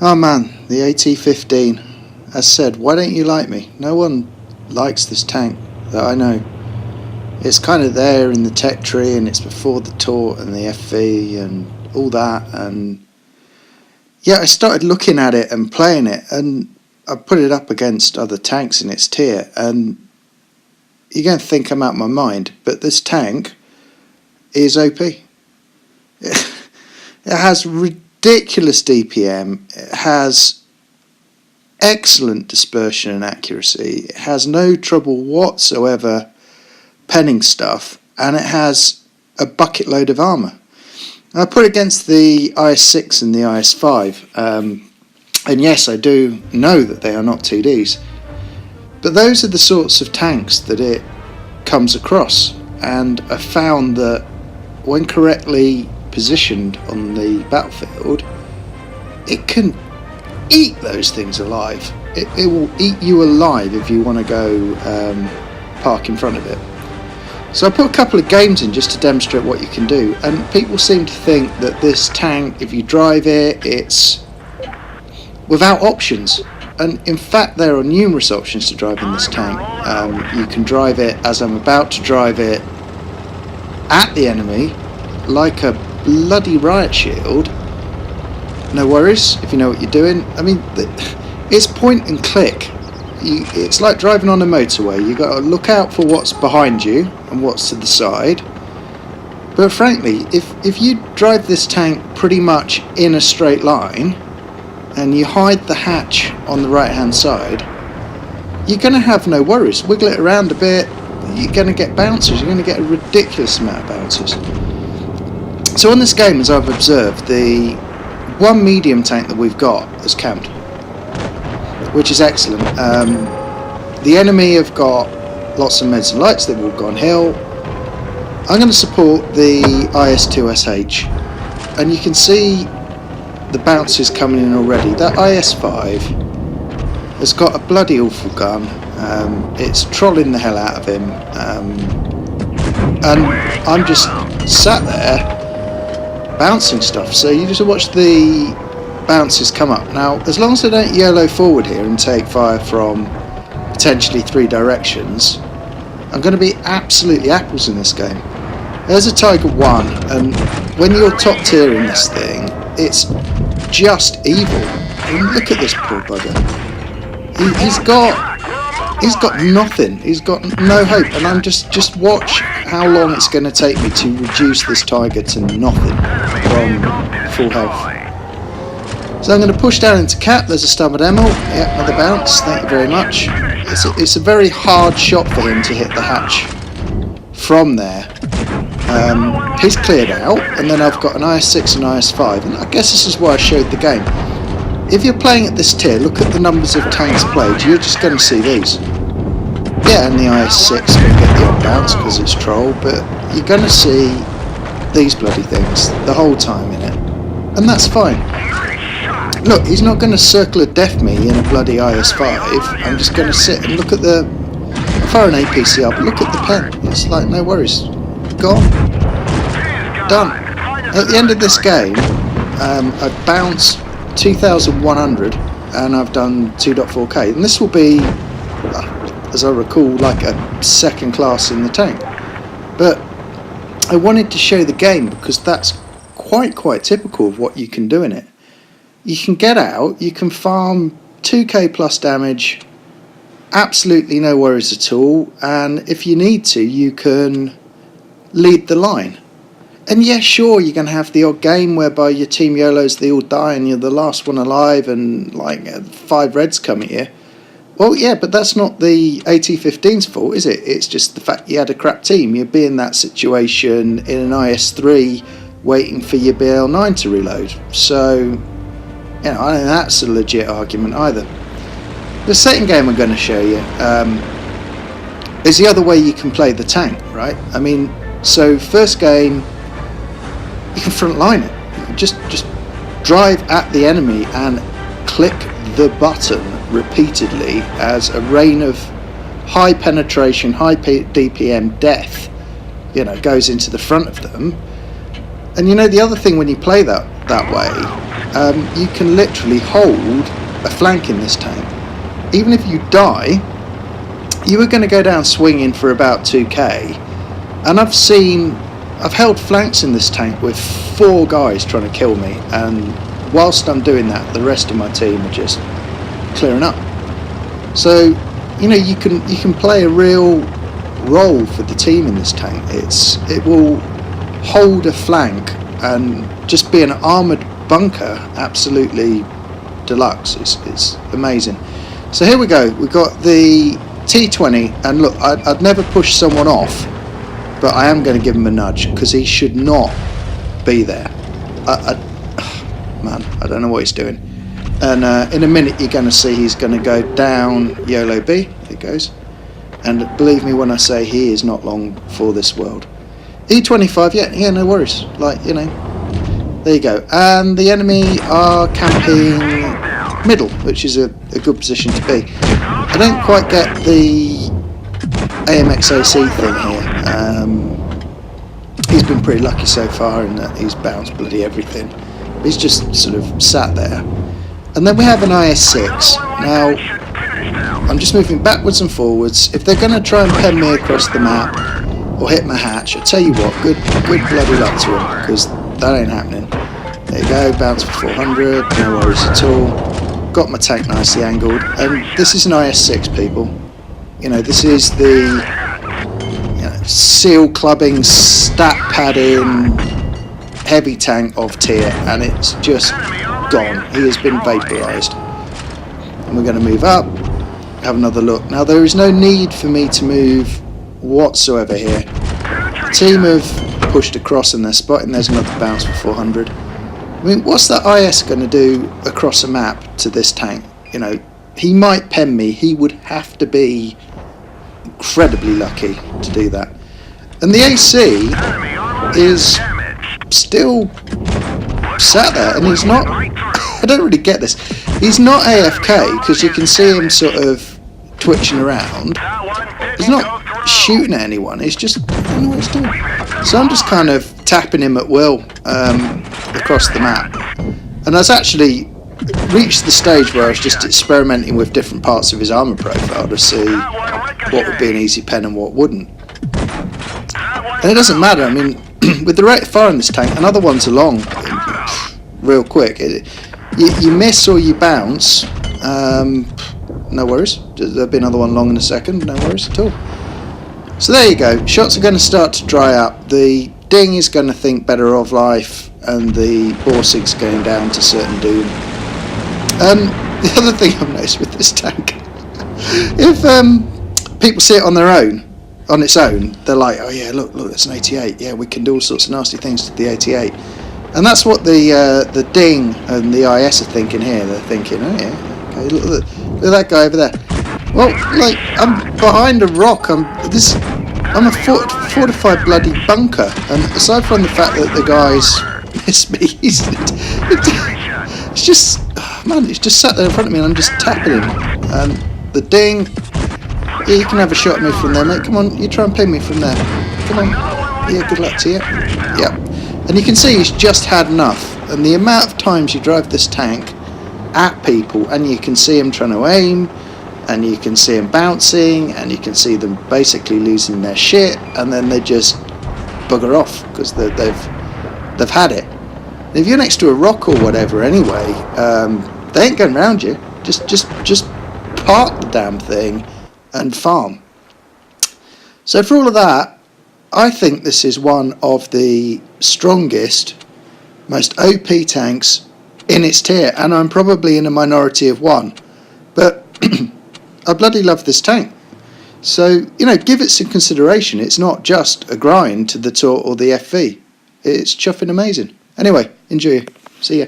Oh man, the AT15. As said, why don't you like me? No one likes this tank that I know. It's kind of there in the tech tree, and it's before the Tort and the FV and all that. And yeah, I started looking at it and playing it, and I put it up against other tanks in its tier, and you're going to think I'm out of my mind, but this tank is OP. It has ridiculous DPM, it has excellent dispersion and accuracy, it has no trouble whatsoever penning stuff, and it has a bucket load of armour. I put it against the IS-6 and the IS-5, and yes, I do know that they are not 2Ds, but those are the sorts of tanks that it comes across, and I found that when correctly positioned on the battlefield, it can eat those things alive. It will eat you alive if you want to go park in front of it. So I put a couple of games in just to demonstrate what you can do, and people seem to think that this tank, if you drive it, it's without options. And in fact, there are numerous options to drive in this tank. You can drive it as I'm about to drive it at the enemy, like a bloody riot shield. No worries if you know what you're doing. I mean, it's point and click. It's like driving on a motorway. You got to look out for what's behind you and what's to the side. But frankly, if you drive this tank pretty much in a straight line and you hide the hatch on the right hand side, you're going to have no worries. Wiggle it around a bit, you're going to get bounces. You're going to get a ridiculous amount of bounces. So on this game, as I've observed, the one medium tank that we've got has camped, which is excellent. The enemy have got lots of meds and lights, they've all gone hill. I'm going to support the IS-2SH, and you can see the bounces coming in already. That IS-5 has got a bloody awful gun. It's trolling the hell out of him, and I'm just sat there bouncing stuff. So you just watch the bounces come up. Now, as long as I don't YOLO forward here and take fire from potentially 3 directions, I'm going to be absolutely apples in this game. There's a Tiger 1, and when you're top tier in this thing, it's just evil. And look at this poor bugger. He's got nothing. He's got no hope, and I'm just watch how long it's going to take me to reduce this Tiger to nothing from full health. So I'm going to push down into cap. There's a stubborn Emil. Yep, another bounce. Thank you very much. It's a very hard shot for him to hit the hatch from there. He's cleared out, and then I've got an IS-6 and IS-5, and I guess this is why I showed the game. If you're playing at this tier, look at the numbers of tanks played. You're just going to see these. Yeah, and the IS-6 can get the odd bounce because it's troll, but you're going to see these bloody things the whole time in it, and that's fine. Look, he's not going to circle a death me in a bloody IS-5. I'm just going to sit and look at the... I fire an APCR, but look at the pen. It's like, no worries. Gone. Done. At the end of this game, I bounced 2,100 and I've done 2.4k. And this will be, as I recall, like a second class in the tank. But I wanted to show the game because that's quite typical of what you can do in it. You can get out, you can farm 2k plus damage, absolutely no worries at all, and if you need to, you can lead the line. And yeah, sure, you're going to have the odd game whereby your team YOLOs, they all die and you're the last one alive and like 5 reds come at you. Well, yeah, but that's not the AT15's fault, is it? It's just the fact you had a crap team. You'd be in that situation in an IS-3 waiting for your BL9 to reload. So... I don't think that's a legit argument either. The second game I'm going to show you is the other way you can play the tank, right? I mean, so first game, you can front line it. You can just drive at the enemy and click the button repeatedly as a rain of high penetration, high DPM death, goes into the front of them. And the other thing when you play that way you can literally hold a flank in this tank. Even if you die, you are going to go down swinging for about 2k. And I've held flanks in this tank with 4 guys trying to kill me, and whilst I'm doing that, the rest of my team are just clearing up. So, you know, you can play a real role for the team in this tank. It will hold a flank and just be an armoured bunker, absolutely deluxe. It's amazing. So here we go. We've got the T20, and look, I'd never push someone off, but I am going to give him a nudge because he should not be there. Man, I don't know what he's doing. And in a minute you're going to see he's going to go down YOLO B. It goes. And believe me when I say he is not long for this world. E25, yeah, no worries. Like, you know, there you go. And the enemy are camping middle, which is a good position to be. I don't quite get the AMXOC thing here. He's been pretty lucky so far in that he's bounced bloody everything. He's just sort of sat there. And then we have an IS-6. Now, I'm just moving backwards and forwards. If they're going to try and pen me across the map or hit my hatch, I tell you what, good bloody luck to them, because that ain't happening. There you go, bounce for 400, no worries at all. Got my tank nicely angled, and this is an IS-6, people. You know, this is the seal clubbing, stat padding, heavy tank of tier, and it's just gone. He has been vaporised. And we're going to move up, have another look. Now there is no need for me to move whatsoever here. The team have pushed across and they're spotting there's another bounce for 400. I mean, what's that IS going to do across a map to this tank? You know, he might pen me. He would have to be incredibly lucky to do that. And the AC is still sat there, and he's not. I don't really get this. He's not AFK, because you can see him sort of twitching around. He's not shooting at anyone. He's just, I don't know what he's doing. So I'm just kind of tapping him at will across the map. And I was actually reached the stage where I was just experimenting with different parts of his armour profile to see what would be an easy pen and what wouldn't. And it doesn't matter. I mean, with the rate of fire in this tank, another one's along real quick. You miss or you bounce, no worries. There'll be another one long in a second, no worries at all. So there you go. Shots are going to start to dry up. The ding is going to think better of life, and the Borsig's going down to certain doom. The other thing I've noticed with this tank, if people see it on their own, on its own, they're like, oh yeah, look, it's an 88. Yeah, we can do all sorts of nasty things to the 88. And that's what the ding and the IS are thinking here. They're thinking, oh yeah, okay, look at that guy over there. Well, like, I'm behind a rock. I'm a fortified bloody bunker. And aside from the fact that the guys miss me, it's just, oh, man, he's just sat there in front of me and I'm just tapping him. And the ding, yeah, you can have a shot at me from there, mate. Come on, you try and ping me from there. Come on. Yeah, good luck to you. Yep. And you can see he's just had enough. And the amount of times you drive this tank at people, and you can see him trying to aim, and you can see him bouncing, and you can see them basically losing their shit, and then they just bugger off because they've had it. And if you're next to a rock or whatever, anyway, they ain't going around you. Just park the damn thing and farm. So for all of that, I think this is one of the strongest, most OP tanks in its tier, and I'm probably in a minority of one, but I bloody love this tank. So, you know, give it some consideration. It's not just a grind to the Tor or the FV. It's chuffing amazing. Anyway, enjoy. See ya.